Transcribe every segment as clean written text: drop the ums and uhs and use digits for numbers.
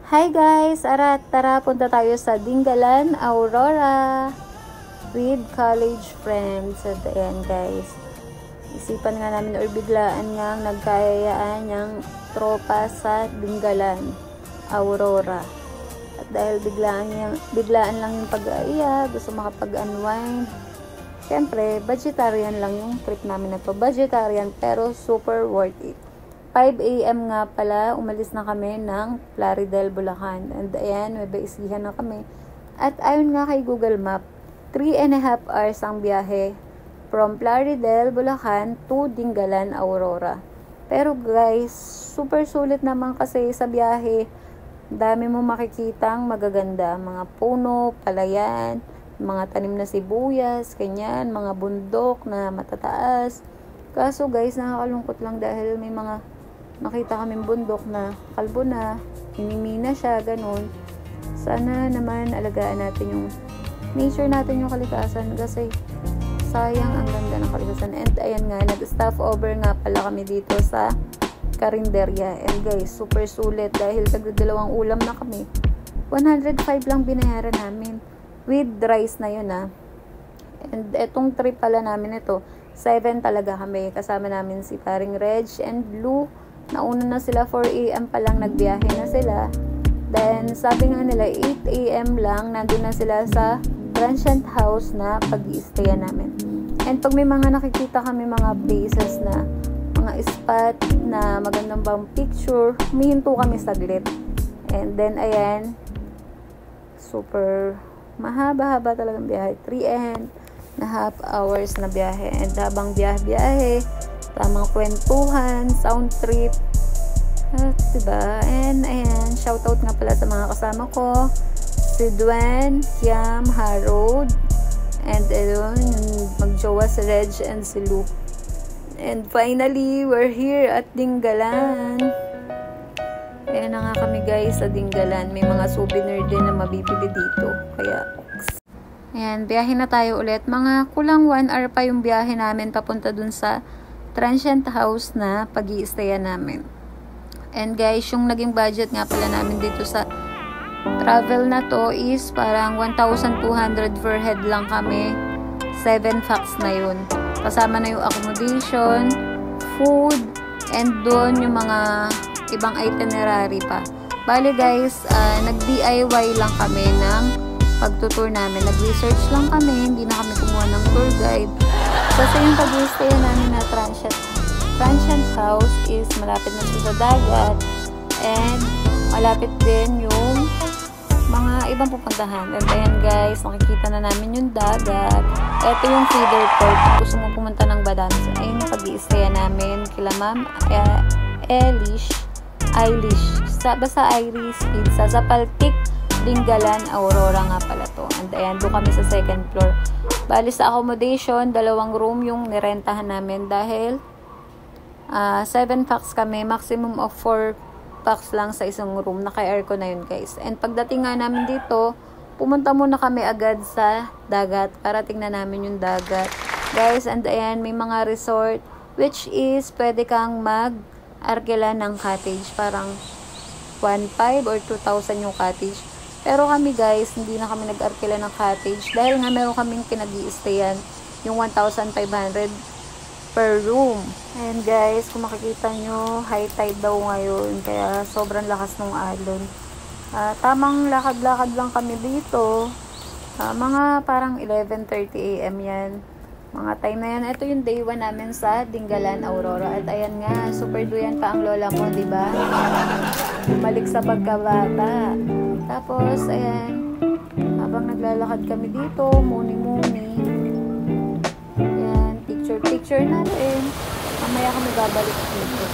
Hi guys! Tara, punta tayo sa Dingalan, Aurora with college friends. At ayan guys, isipan nga namin or biglaan nga nagkayayaan ng tropa sa Dingalan, Aurora. At dahil biglaan lang yung pag-aaya, gusto makapag-unwind. Siyempre, vegetarian lang yung trip namin na to. Vegetarian pero super worth it. 5 AM nga pala, umalis na kami ng Plaridel, Bulacan. And ayan, may baisihan na kami. At ayon nga kay Google Map, 3.5 hours ang biyahe from Plaridel, Bulacan to Dingalan, Aurora. Pero guys, super sulit naman kasi sa biyahe. Dami mo makikitang magaganda. Mga puno, palayan, mga tanim na sibuyas, kanyan, mga bundok na matataas. Kaso guys, nakakalungkot lang dahil may mga nakita kaming bundok na kalbo na, hinimina siya, ganun. Sana naman alagaan natin yung nature natin, yung kalikasan, kasi sayang ang ganda ng kalikasan. And ayan nga, nag-stop over nga pala kami dito sa Carinderia. And guys, super sulit dahil tagdadalawang ulam na kami. 105 lang binayaran namin with rice na yun And etong trip pala namin ito, 7 talaga kami. Kasama namin si paring Reg and Blue. Nauna na sila, 4 AM pa lang nagbiyahe na sila. Then, sabi nga nila, 8 AM lang, nandun na sila sa transient house na pag-i-stayan namin. And pag may mga nakikita kami mga places na, mga spot na magandang bang picture, humihinto kami saglit. And then, ayan, super mahaba-haba talagang biyahe. 3.5 hours na biyahe. And habang biyahe, tamang kwentuhan, sound trip, diba? And ayan, shoutout nga pala sa mga kasama ko, si Dwen, Kiam, Harold, and ayun, magjowa si Reg and si Luke. And finally, we're here at Dingalan. Ayan na nga kami guys sa Dingalan. May mga souvenir din na mabibili dito. Kaya, ayan, biyahe na tayo ulit. Mga kulang 1 hour pa yung biyahe namin papunta dun sa transient house na pag-i-stayan namin. And guys, yung naging budget nga pala namin dito sa travel na to is parang 1,200 per head lang kami. 7 packs na yun. Kasama na yung accommodation, food, and doon yung mga ibang itinerary pa. Bali guys, nag-DIY lang kami ng pagtutour namin. Nag-research lang kami, hindi na kami kumuha ng tour guide. Kasi yung pag-i-stay namin na transient house is malapit na sa dagat and malapit din yung mga ibang pupuntahan. And ayan guys, makikita na namin yung dagat. Ito yung feeder port. Gusto mo pumunta ng Badanza. Ayun yung pag-i-stay namin kila Ma'am Eilish. Basta Iris Pizza sa Paltik, Dingalan, Aurora nga pala to. And ayan, doon kami sa second floor. Bali sa accommodation, 2 room yung nirentahan namin dahil 7 packs kami, maximum of 4 packs lang sa isang room. Naka-aircon na yun guys. And pagdating nga namin dito, pumunta muna kami agad sa dagat para tingnan namin yung dagat. Guys, and ayan, may mga resort which is pwede kang mag-arkela ng cottage. Parang 1,500 or 2,000 yung cottage. Pero kami guys, hindi na kami nag-arkila ng cottage dahil nga meron kaming pinag-i-stayan yung 1,500 per room. And guys, kung makikita nyo, high tide daw ngayon kaya sobrang lakas ng alon. Tamang lakad-lakad lang kami dito. Mga parang 11:30 AM yan. Mga time na yan. Ito yung day 1 namin sa Dingalan, Aurora. At ayan nga, super duyan pa ang lola mo, diba? Bumalik sa pagkabata. Tapos, ayan, habang naglalakad kami dito, muni-muni. Ayan, picture natin. Mamaya kami babalik dito.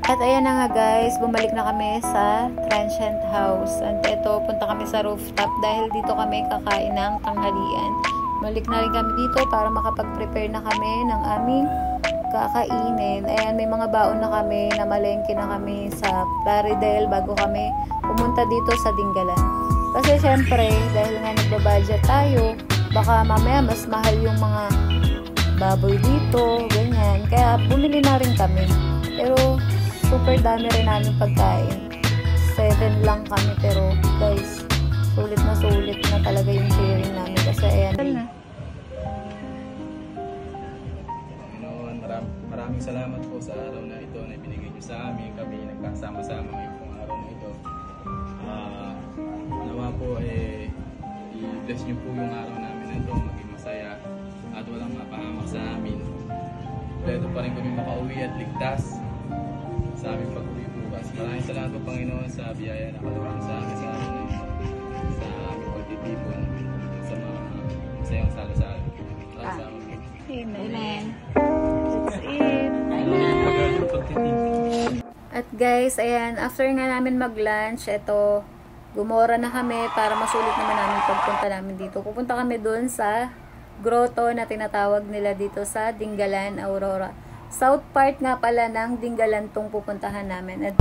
At ayan na nga guys, bumalik na kami sa transient house. And ito, punta kami sa rooftop dahil dito kami kakain ng tanghalian. Balik na rin kami dito para makapag-prepare na kami ng aming kakainin. Ayan, may mga baon na kami, namalengke na kami sa Plaridel bago kami pumunta dito sa Dingalan. Kasi syempre, dahil nga nagbabudget tayo, baka mamaya mas mahal yung mga baboy dito, ganyan. Kaya bumili na rin kami. Pero super dami rin namin pagkain. 7 lang kami, pero guys, sulit na talaga yung sharing namin. Kasi ayan. Maraming salamat po sa araw na ito na binigay niyo sa amin. Kami nagkasama-sama ngayong pong araw na ito. Nawa po i-bless niyo po yung araw namin na ito, maging masaya at walang mapahamak sa amin. Ito pa rin kami makauwi at ligtas sa aming pag-uwi bukas. Maraming salamat po, Panginoon, sa biyaya na kalawang sa amin sa araw na ito, sa aming pagtitipon, sa mga masayang sala-sala. Maraming salamat po. Amen. At guys, ayan, after nga namin mag-lunch, eto, gumora na kami para masulit naman namin pagpunta namin dito. Pupunta kami dun sa grotto na tinatawag nila dito sa Dingalan, Aurora. South part nga pala ng Dingalan tong pupuntahan namin. At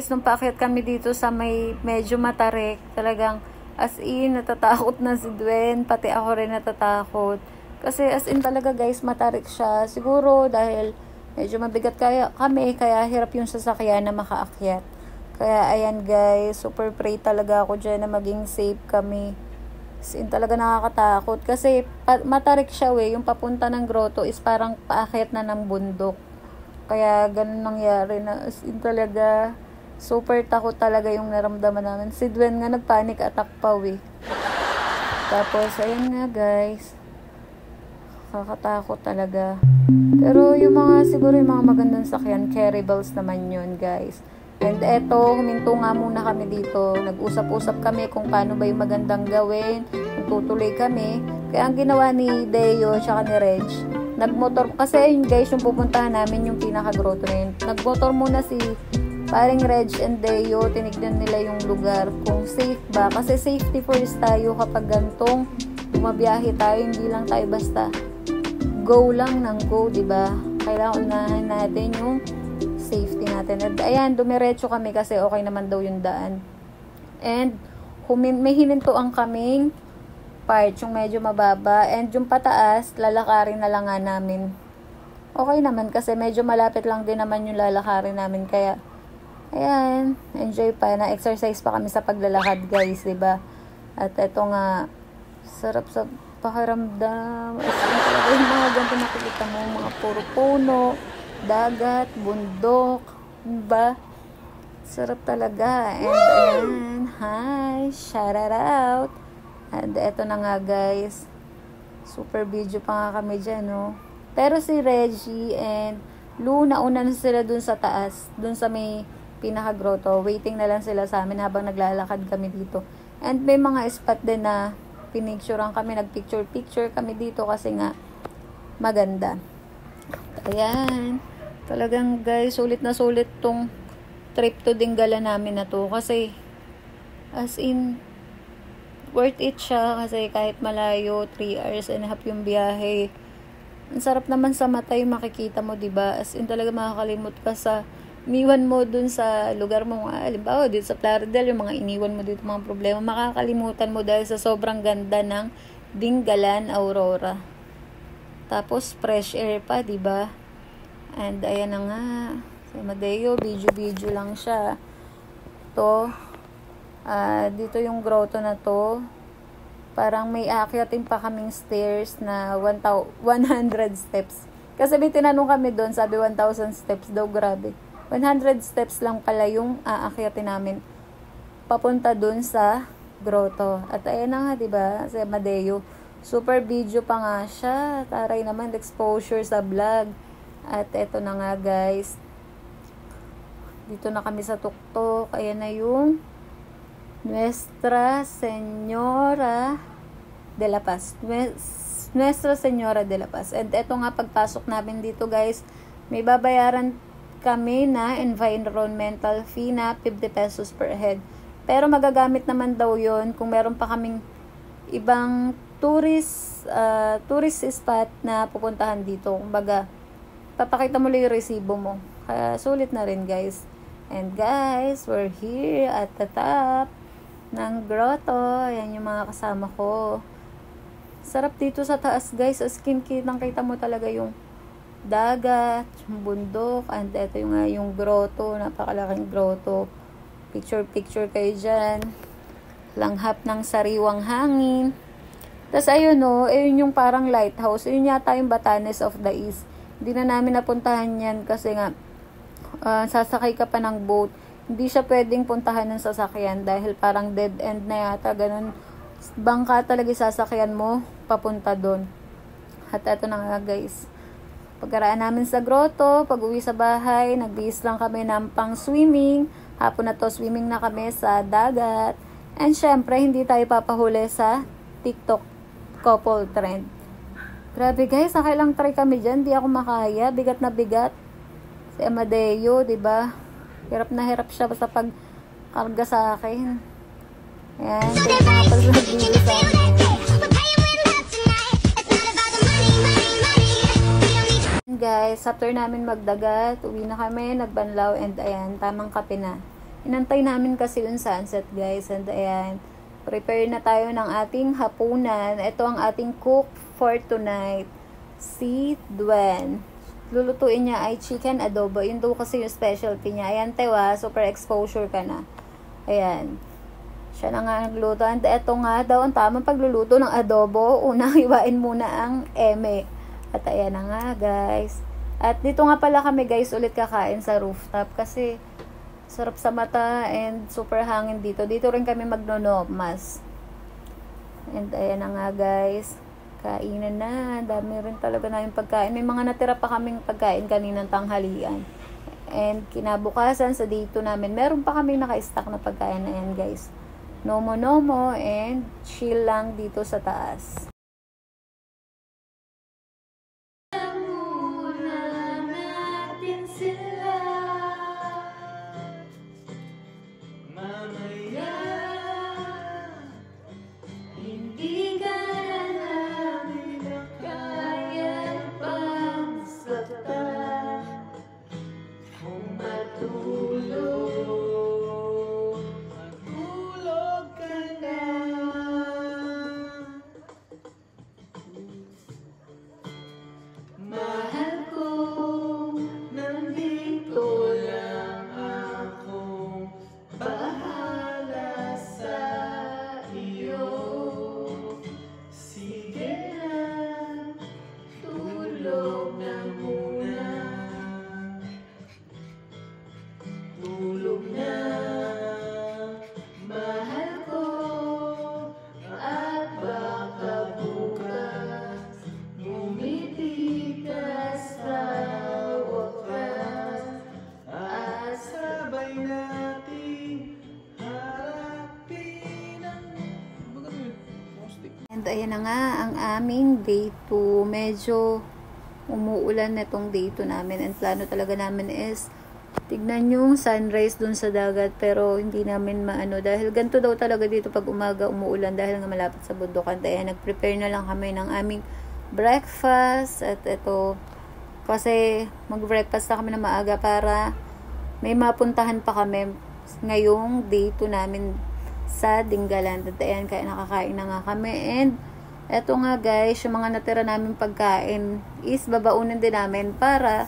nung paakyat kami dito sa may medyo matarik, talagang as in natatakot na si Dwen, pati ako rin natatakot. Kasi as in talaga guys, matarik siya. Siguro dahil medyo mabigat kami, kaya hirap yung sasakyan na makaakyat. Kaya ayan guys, super pray talaga ako dyan na maging safe kami. As in talaga nakakatakot. Kasi matarik siya yung papunta ng grotto is parang paakyat na ng bundok. Kaya ganun nangyari na as in talaga. Super takot talaga yung naramdaman namin. Si Dwen nga nagpanic attack pa Tapos, ayan nga guys. Kakatakot talaga. Pero yung mga, siguro yung mga magandang sakyan, carryballs naman yun guys. And eto, huminto nga muna kami dito. Nag-usap-usap kami kung paano ba yung magandang gawin. Kung tutuloy kami. Kaya ang ginawa ni Deo tsaka ni Reg, nagmotor. Kasi yun guys, yung pupuntahan namin yung pinaka-grotto na yun. Nagmotor muna si paring Reg and Deo, tinignan nila yung lugar kung safe ba, kasi safety first tayo kapag gantong bumabiyahe tayo, hindi lang tayo basta go lang ng go, diba? Kailangan unahin natin yung safety natin. At ayan, dumiretso kami kasi okay naman daw yung daan. And may hinintuan kaming part, yung medyo mababa, and yung pataas, lalakarin na lang nga namin. Okay naman kasi medyo malapit lang din naman yung lalakarin namin, kaya ayan, enjoy pa. Na-exercise pa kami sa paglalakad guys, diba? At eto nga, sarap sa pakiramdam. As in talaga yung mga ganito nakikita mo, mga puro puno, dagat, bundok, diba? Sarap talaga. And ayan, hi, shout out. And eto na nga guys, super video pa nga kami dyan, no? Pero si Reggie and Lou, nauna na sila dun sa taas, dun sa may pinaka-grotto. Waiting na lang sila sa amin habang naglalakad kami dito. And may mga spot din na pinicturean kami, nagpicture-picture kami dito kasi nga maganda. Ayan. Talagang guys, sulit na sulit tong trip to Dingalan namin na to. Kasi as in, worth it siya kasi kahit malayo, 3 hours and a half yung biyahe. Ang sarap naman sa mata yung makikita mo, diba? As in talaga makakalimot ka sa iniwan mo dun sa lugar mo, halimbawa dito sa Plaridel, yung mga iniwan mo dito, mga problema, makakalimutan mo dahil sa sobrang ganda ng Dingalan, Aurora. Tapos fresh air pa, diba? And ayan na nga, si Madeo, video lang siya. To, dito yung grotto na to, parang may aakyatin pa kaming stairs na 100 steps. Kasi may tinanong kami doon, sabi 1,000 steps daw, grabe. 100 steps lang pala yung aakyatin namin papunta dun sa grotto. At ayan na nga, diba? Si Madeo, super video pa nga siya. Taray naman, exposure sa vlog. At eto na nga guys, dito na kami sa tuktok. Ayan na yung Nuestra Señora de la Paz. Nuestra Señora de la Paz. And eto nga, pagpasok namin dito guys, may babayaran kami na environmental fee na 50 pesos per head. Pero magagamit naman daw yon kung meron pa kaming ibang tourist tourist spot na pupuntahan dito. Kumbaga, papakita mo lang yung resibo mo. Kaya sulit na rin guys. And guys, we're here at the top ng grotto. Ayan yung mga kasama ko. Sarap dito sa taas guys. As kitang-kita mo talaga yung dagat, yung bundok, and ito yung grotto, napakalaking grotto. Picture kayo dyan. Langhap ng sariwang hangin. Tapos ayun ayun yung parang lighthouse. Ayun yata yung Batanes of the East. Hindi na namin napuntahan yan kasi nga sasakay ka pa ng boat. Hindi siya pwedeng puntahan ng sasakyan dahil parang dead end na yata, ganun. Bangka talaga sasakyan mo papunta doon. At eto na nga guys. Pagkaraan namin sa grotto, pag uwi sa bahay, nagbihis lang kami ng pang swimming. Hapon na to, swimming na kami sa dagat. And syempre, hindi tayo papahuli sa TikTok couple trend. Grabe guys, nakailang try kami dyan. Di ako makaya, bigat na bigat. Si Amadeo, diba? Hirap na hirap siya sa pagkarga sa akin. Ayan, kaya mga pag-video sa akin. Guys, after namin magdagat, uwi na kami, nagbanlaw, and ayan, tamang kape na. Inantay namin kasi yung sunset guys, and ayan, prepare na tayo ng ating hapunan. Ito ang ating cook for tonight, si Duen. Lulutuin niya ay chicken adobo, yun daw kasi yung specialty niya. Ayan tewa, super exposure ka na. Ayan, siya na nga nagluto, and ito nga daw ang tamang pagluluto ng adobo. Unang hiwain muna ang eme. At ayan na nga guys. At dito nga pala kami guys ulit kakain sa rooftop kasi sarap sa mata and super hangin dito. Dito rin kami magnonomas. And ayan na nga guys. Kainan na. Dami rin talaga na yung pagkain. May mga natira pa kaming pagkain kaninang tanghalian. And kinabukasan sa dito namin, meron pa kaming naka-stack na pagkain na yan guys. Nomo and chill lang dito sa taas. And ayan na nga ang aming day 2. Medyo umuulan na itong day 2 namin. And plano talaga namin is tignan yung sunrise dun sa dagat. Pero hindi namin maano. Dahil ganito daw talaga dito pag umaga umuulan. Dahil nga malapit sa bundukan. Kaya nag-prepare na lang kami ng aming breakfast. At ito, kasi mag-breakfast na kami na maaga para may mapuntahan pa kami ngayong day 2 namin sa Dingalan. At ayan, kaya nakakain na nga kami. And eto nga guys, yung mga natira namin pagkain is babaunin din namin para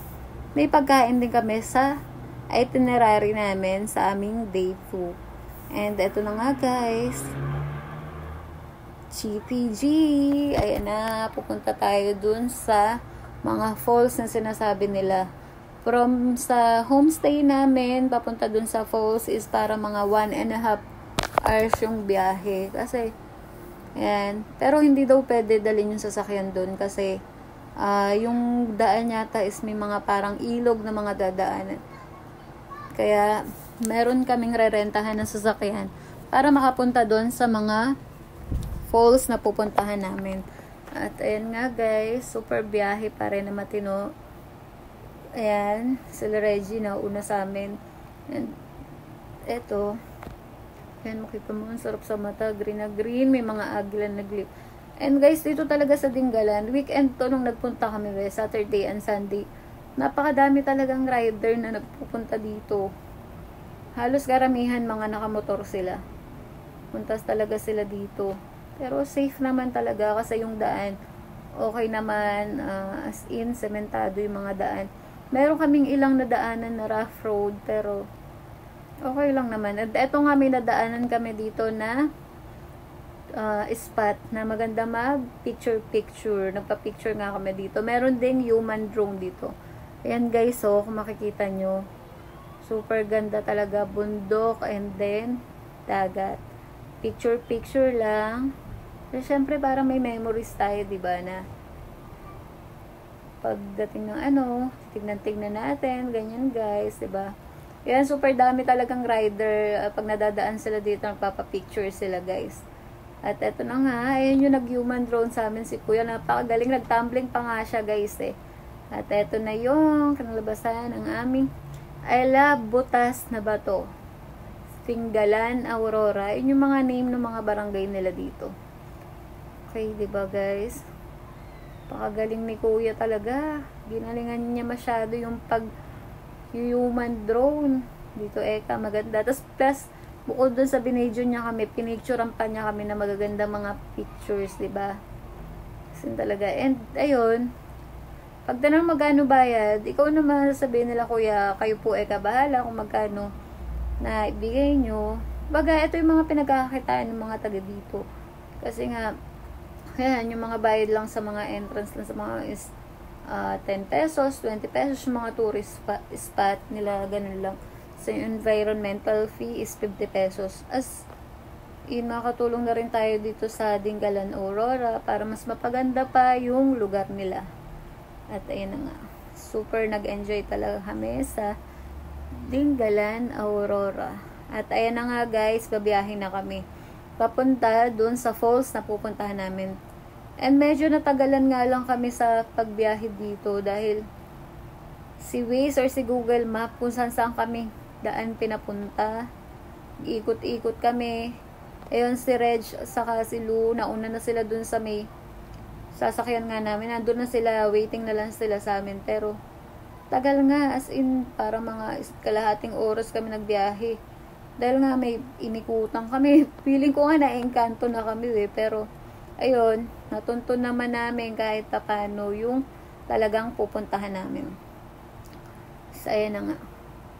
may pagkain din kami sa itinerary namin sa aming day 2. And eto na nga guys, GPG. Ayan na, pupunta tayo dun sa mga falls na sinasabi nila. From sa homestay namin, papunta dun sa falls is para mga 1.5 hours yung biyahe. Kasi, yan. Pero hindi daw pwede dalhin yung sasakyan doon kasi yung daan yata is may mga parang ilog na mga dadaanan. Kaya, meron kaming rerentahan ng sasakyan para makapunta doon sa mga falls na pupuntahan namin. At ayan nga guys, super biyahe pa rin na matino. Ayan, sila Reggie na una sa amin. And eto, ayan, makita mo, ang sarap sa mata, green na green, may mga agilan na glip. And guys, dito talaga sa Dingalan, weekend to nung nagpunta kami, Saturday and Sunday. Napakadami talagang rider na nagpupunta dito. Halos karamihan mga nakamotor sila. Puntas talaga sila dito. Pero safe naman talaga kasi yung daan okay naman, as in sementado yung mga daan. Meron kaming ilang nadaanan na rough road pero okay lang naman. At eto nga may nadaanan kami dito na spot na maganda mag picture. Nagpa-picture nga kami dito. Meron ding human drone dito. Ayan guys, so kung makikita nyo, super ganda talaga, bundok and then dagat. Picture lang. So, syempre para may memories tayo, diba, na pagdating ng tignan natin, ganyan guys, diba? Yan, super dami talagang rider. Pag nadadaan sila dito, nagpapapicture sila guys. At eto na nga, ayun yung nag-human drone sa amin si Kuya. Napakagaling, nag-tumbling pa nga siya guys eh. At eto na yung kanalabasan ng aming I Love Butas na Bato. Dingalan, Aurora. Yun yung mga name ng mga barangay nila dito. Okay, diba guys? Pakagaling ni Kuya talaga. Ginalingan niya masyado yung human drone. Dito maganda. Tapos plus, bukod dun sa binidyo niya kami, pinicturean pa niya kami na magaganda mga pictures, diba? Kasi talaga. And, ayun, pag tanong magkano bayad, ikaw naman sasabihin nila, Kuya, kayo po bahala kung magkano na ibigay nyo. Baga, ito yung mga pinagkakakitaan ng mga taga dito. Kasi nga, yan, yung mga bayad lang sa mga entrance lang sa mga is 10 pesos, 20 pesos yung mga tourist spot nila, ganun lang. So, yung environmental fee is 50 pesos. As in, makatulong na rin tayo dito sa Dingalan, Aurora para mas mapaganda pa yung lugar nila. At ayun na nga, super nag-enjoy talaga kami sa Dingalan, Aurora. At ayan na nga guys, babiyahin na kami papunta dun sa falls na pupuntahan namin. And medyo natagalan nga lang kami sa pagbiyahe dito dahil si Waze or si Google Map kung saan kami daan pinapunta. Ikot-ikot kami. Ayun si Reg saka si Lou, nauna na sila dun sa may sasakyan nga namin. Nandun na sila, waiting na lang sila sa amin. Pero tagal nga, as in, para mga kalahating oras kami nagbiyahe. Dahil nga may inikutan kami. Feeling ko nga na-engkanto na kami Pero, ayun, natuntun naman namin kahit paano yung talagang pupuntahan namin. So, ayan na nga.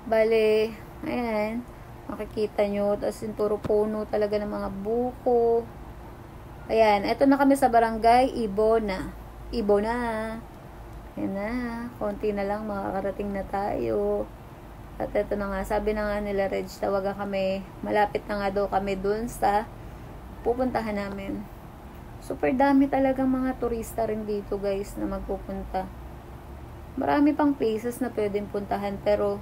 Bale, ayan, makikita nyo. Tapos yung puro puno talaga ng mga buko. Ayan, eto na kami sa barangay Ibona. Ayan na, konti na lang, makakarating na tayo. At eto na nga, sabi na nga nila Reg, tawagan kami, malapit na nga daw kami dun sa pupuntahan namin. Super dami talagang mga turista rin dito guys na magpupunta. Marami pang places na pwedeng puntahan, pero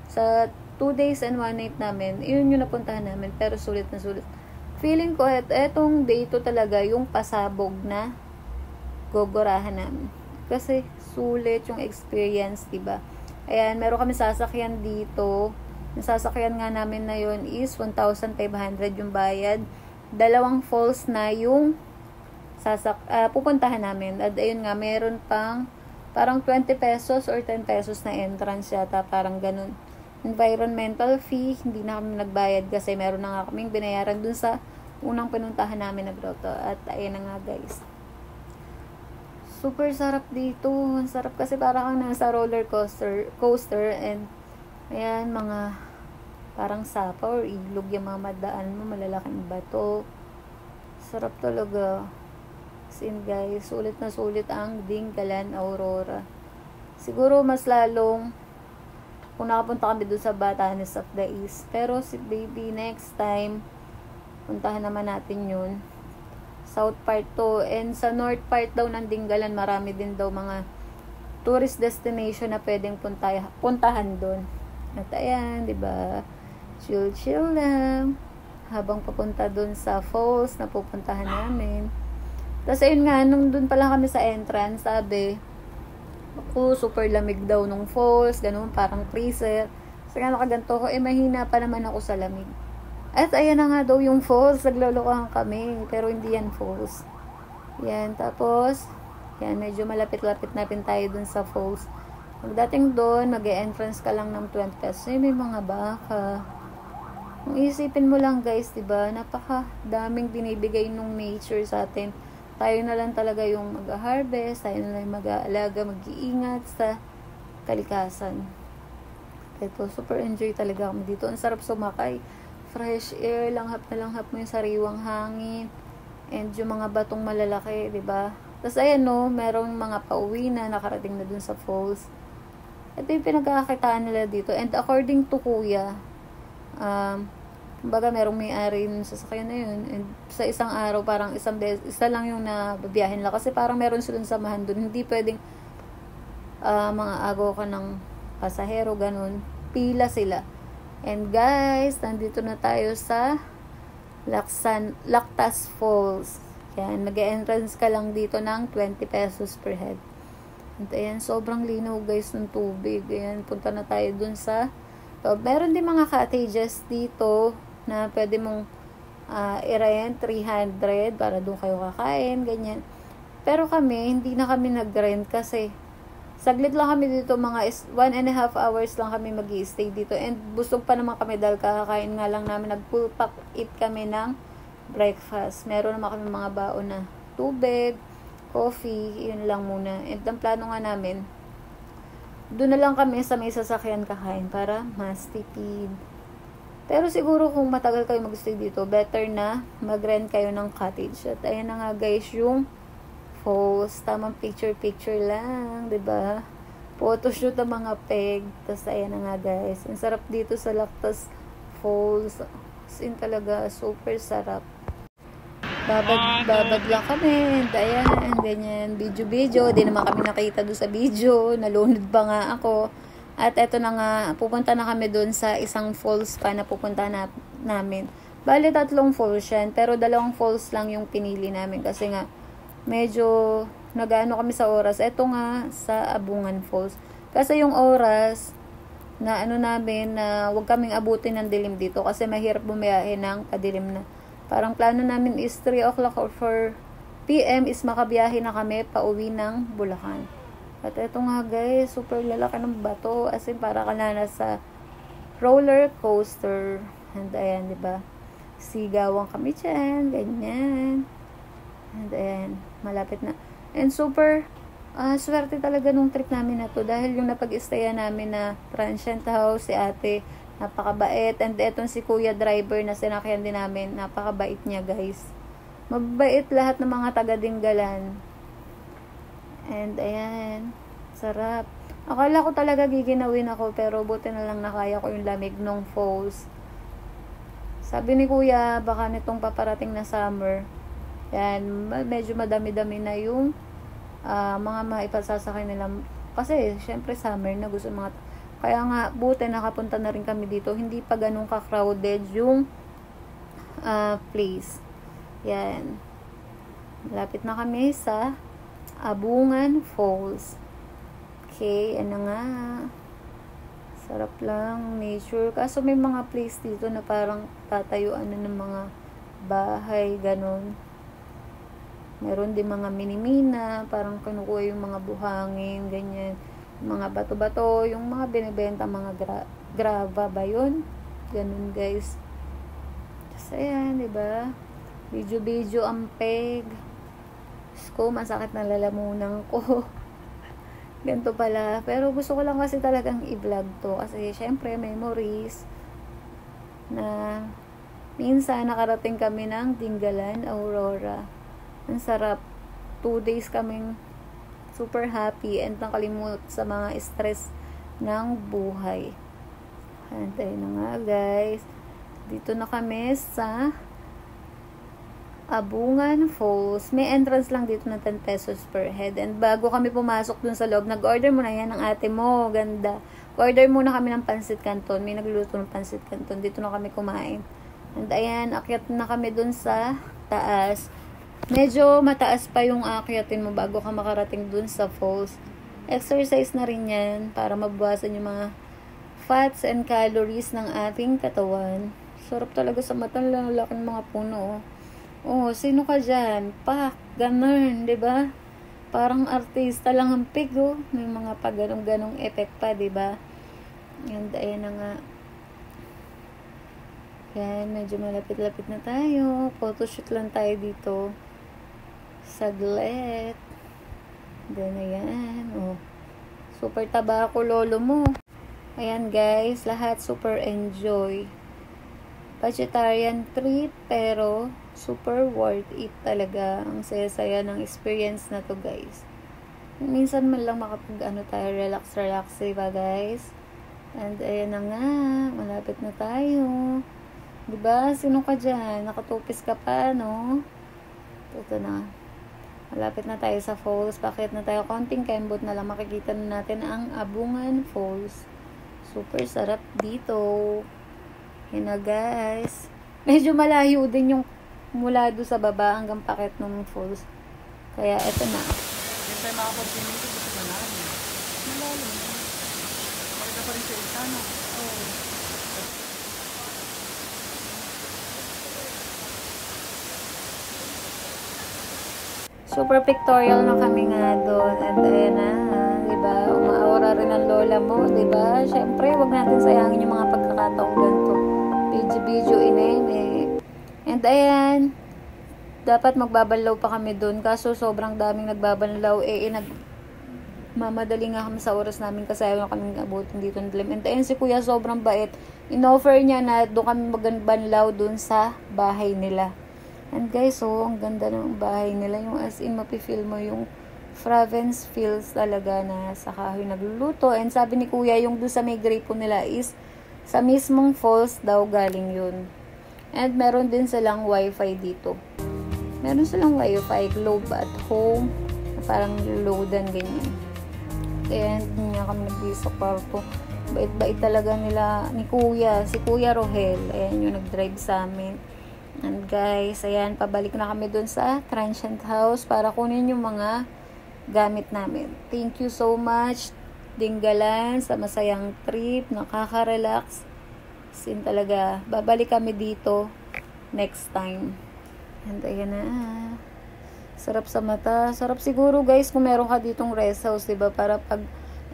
sa 2 days and 1 night namin, yun yung napuntahan namin, pero sulit na sulit. Feeling ko, etong day to talaga yung pasabog na gogorahan namin. Kasi sulit yung experience, diba? Ayan, meron kami sasakyan dito. Yung sasakyan nga namin na yun is 1,500 yung bayad. 2 falls na yung pupuntahan namin. At ayun nga, meron pang parang 20 pesos or 10 pesos na entrance yata, parang ganun. Environmental fee, hindi na kami nagbayad kasi meron na nga kaming binayaran dun sa unang pinuntahan namin na grotto. At ayun na nga guys. Super sarap dito. Ang sarap kasi parang nasa roller coaster and ayan, mga parang sapa or ilog yung mga madaan mo, malalaking bato. Sarap talaga. Sin guys, sulit na sulit ang Dingalan, Aurora. Siguro mas lalong kung nakapunta kami doon sa Batanes of the East. Pero si baby, next time puntahan naman natin yun. South part to, and sa north part daw ng Dingalan, marami din daw mga tourist destination na pwedeng puntahan doon. At ayan, diba, chill lang habang papunta doon sa falls na pupuntahan namin. Tapos ayun nga, nung doon pa lang kami sa entrance, sabi ako, super lamig daw nung falls, ganun, parang freezer. Kasi nga nakaganto ko, mahina pa naman ako sa lamig. At ayan na nga daw yung falls, naglolokohan kami, pero hindi yan falls. Yan, tapos, yan, medyo malapit-lapit na rin tayo dun sa falls. Pagdating doon, mag-e-entrance ka lang ng 20 pesos. May mga baka. Kung isipin mo lang guys, diba, napaka daming binibigay nung nature sa atin. Tayo na lang talaga yung mag-harvest, tayo na lang mag-aalaga, mag-iingat sa kalikasan. Ito, super enjoy talaga kami dito. Ang sarap sumakay. Fresh air, langhap na langhap mo yung sariwang hangin. And yung mga batong malalaki, diba? Tapos ayan no, merong mga pauwi na nakarating na dun sa falls. Ito yung pinagkakakitaan nila dito. And according to kuya, kumbaga merong may-ari ng sasakyan na yun, and sa isang araw parang isa lang yung nababiyahin lang kasi parang meron silang samahan dun, hindi pwedeng mga agaw ka ng pasahero, ganun, pila sila. And guys, nandito na tayo sa Lactas Falls. Yan, mag-entrance ka lang dito ng 20 pesos per head. And ayan, sobrang linaw guys ng tubig. Ayan, punta na tayo dun sa meron din mga cottages dito na pwede mong i-rent 300 para doon kayo kakain, ganyan. Pero kami, hindi na kami nag-rent kasi saglit lang kami dito, mga 1.5 hours lang kami mag-i-stay dito. And busog pa naman kami dahil kakain nga lang namin, nag-full pack eat kami ng breakfast. Meron naman kami mga baon na tubig, coffee, yun lang muna. And ang plano nga namin, doon na lang kami sa may sasakyan kakain para mas tipid. Pero siguro kung matagal kayo mag-stay dito, better na mag-rent kayo ng cottage. At ayan na nga guys yung falls. Tamang picture-picture lang, 'di ba? Photoshoot ang mga peg. Tapos ayan na nga guys. Ang sarap dito sa Lactas Falls. As in talaga, super sarap. Babad lang kami, and ayan, ganyan, video, di naman kami nakita doon sa video, nalunod pa nga ako, at eto na nga, pupunta na kami doon sa isang falls pa na pupunta namin. Bali 3 falls yan, pero 2 falls lang yung pinili namin, kasi nga, medyo, nag-ano kami sa oras, eto nga, sa Abungan Falls, kasi yung oras, na ano namin, na huwag kaming abutin ng dilim dito, kasi mahirap bumiyahe ng padilim na. Parang plano namin is 3 o'clock or 4 p.m. is makabiyahe na kami pauwi ng Bulacan. At eto nga guys, super lalaki ng bato. As in, para ka na nasa roller coaster. And ayan, diba? Sigawan kami dyan. Ganyan. And ayan, malapit na. And super, swerte talaga nung trip namin na to. Dahil yung napag-stayan namin na transient house, si ate, napakabait. And etong si kuya driver na sinakyan din namin, napakabait niya guys. Mabait lahat ng mga taga-Dinggalan. And ayan, sarap. Akala ko talaga giginawin ako, pero buti na lang nakaya ko yung lamig ng falls. Sabi ni kuya, baka nitong paparating na summer, yan, medyo madami-dami na yung mga maipasasakay nila. Kasi syempre summer na, gusto mga. Kaya nga, buti nakapunta na rin kami dito. Hindi pa ganun ka-crowded yung place. Yan. Malapit na kami sa Abungan Falls. Okay, ano nga. Sarap lang, nature. Kaso may mga place dito na parang tatayuan na ng mga bahay, ganun. Meron din mga minimina, parang kinukuha yung mga buhangin, ganyan. Mga bato-bato, yung mga binibenta, mga grava ba yun? Ganun guys. Kasi ayan, diba? Video ang peg. Ko, masakit na lalamunan ko. Ganito pala. Pero gusto ko lang kasi talagang i-vlog to. Kasi syempre, memories na minsan nakarating kami ng Dinggalan, Aurora. Ang sarap. 2 days kaming super happy and nakalimut sa mga stress ng buhay. Hantay na nga guys. Dito na kami sa Abungan Falls. May entrance lang dito na 10 pesos per head. And bago kami pumasok dun sa loob, nag-order muna yan ng ate mo. Ganda. Order muna kami ng pansit canton. May nagluluto ng pansit canton. Dito na kami kumain. And ayan, akyat na kami dun sa taas. Medyo mataas pa yung aakyatin mo bago ka makarating dun sa falls. Exercise na rin yan para mabawasan yung mga fats and calories ng ating katawan. Sarap talaga sa mata, lalaki ng mga puno. Oh, sino ka dyan? Pak, ganun, di ba? Parang artista lang ang pig, oh. May mga ganong effect pa, di ba? And ayan na nga. Yan, medyo malapit-lapit na tayo. Photoshoot lang tayo dito. Saglit. Then, ayan. Oh. Super taba ako, lolo mo. Ayan, guys. Lahat super enjoy. Vegetarian treat, pero super worth it talaga. Ang saya-saya ng experience na to, guys. Minsan man lang tayo, relax, diba, guys? And, ayan na nga. Malapit na tayo. Diba? Sino ka dyan? Nakatupis ka pa, no? Ito na. Malapit na tayo sa falls. Bakit na tayo? Konting kembot na lang. Makikita na natin ang Abungan Falls. Super sarap dito. Yun na, guys. Medyo malayo din yung mula doon sa baba hanggang pakit ng falls. Kaya, eto na. Yung tayo makapag-swimming ko, gusto ka namin. Malalim. Makita pa rin sa isa, no? Oo. Super pictorial na kami nga doon. At ayan na, diba? Umaura rin ang lola mo, diba? Siyempre, wag natin sayangin yung mga pagkakataong ganito. Video inene. And ayan, dapat magbabanlaw pa kami doon. Kaso sobrang daming nagbabanlaw. Mamadali nga kami sa oras namin kasi ayaw na kami abutin dito ng dilim. And ayan, si kuya sobrang bait. In-offer niya na doon kami magbanlaw doon sa bahay nila. And guys, ang ganda ng bahay nila. Yung as in, mapifeel mo yung province feels talaga na sa kahoy nagluluto. And sabi ni kuya, yung doon sa may gripo nila is sa mismong falls daw galing yun. And meron din silang wifi dito. Meron silang wifi, Globe at Home. Na parang loadan, ganyan. Kaya hindi nga kami nag-base sa kwarto. Bait-bait talaga nila ni kuya. Si Kuya Rohel. Ayan yung nag-drive sa amin. And guys, ayan, pabalik na kami dun sa transient house para kunin yung mga gamit namin. Thank you so much, Dinggalan, sa masayang trip, nakaka-relax. Sin talaga, babalik kami dito next time. And ayan na, sarap sa mata. Sarap siguro, guys, kung meron ka ditong rest house, diba? Para pag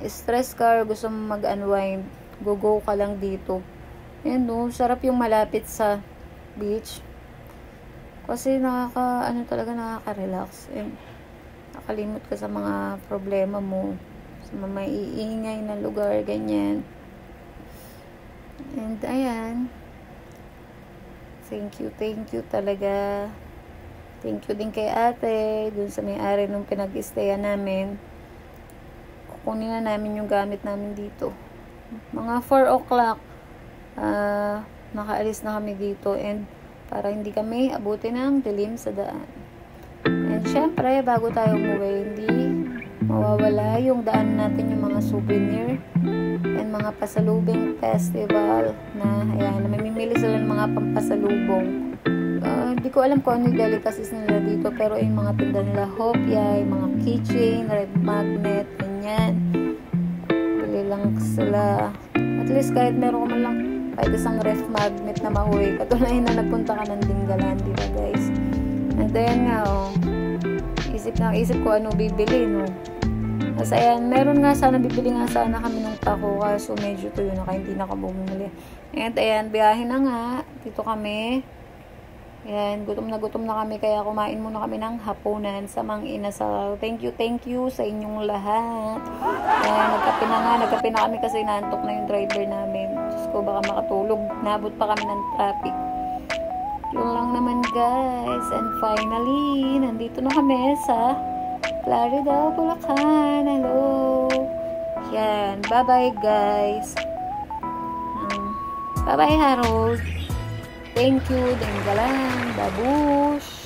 stress ka or gusto mo mag-unwind, go ka lang dito. Ayan, no, sarap yung malapit sa beach. Kasi nakaka-relax. Nakalimot ka sa mga problema mo. Sa mga maiingay na lugar, ganyan. And, ayan. Thank you talaga. Thank you din kay ate. Dun sa may-ari nung pinag-stayan namin. Kukunin na namin yung gamit namin dito. Mga 4 o'clock. Nakaalis na kami dito. And, para hindi kami abutin ng dilim sa daan. And syempre, bago tayo umuwi, hindi mawawala yung daan natin yung mga souvenir and mga pasalubing festival na, ayan, mamimili sila ng mga pampasalubong. Hindi ko alam kung ano yung delicacies nila dito, pero yung mga tinda nila, hopya, yung mga keychain, red magnet, ganyan. Bili lang sila. At least kahit meron ko man lang kahit isang ref magnet na mahuwi. Katulad na nagpunta ka ng Dinggalan, diba, guys? And then nga, isip ko ano bibili, no? Kasi ayan, meron nga sana, bibili nga sana kami ng pako, kaso medyo tuyo na kaya hindi na bumili. And ayan, biyahe na nga. Dito kami. Ayan, gutom na kami, kaya kumain muna kami ng hapunan sa Mang Inasal. Thank you sa inyong lahat. Ayan, nagkape na kami kasi naantok na yung driver namin. Diyos ko, baka makatulog. Nabot pa kami ng traffic. Yun lang naman, guys. And finally, nandito na kami sa Clarida, Bulacan. Hello. Yan. Bye-bye, guys. Bye-bye, Harold. Thank you, Dinggalan, Babush.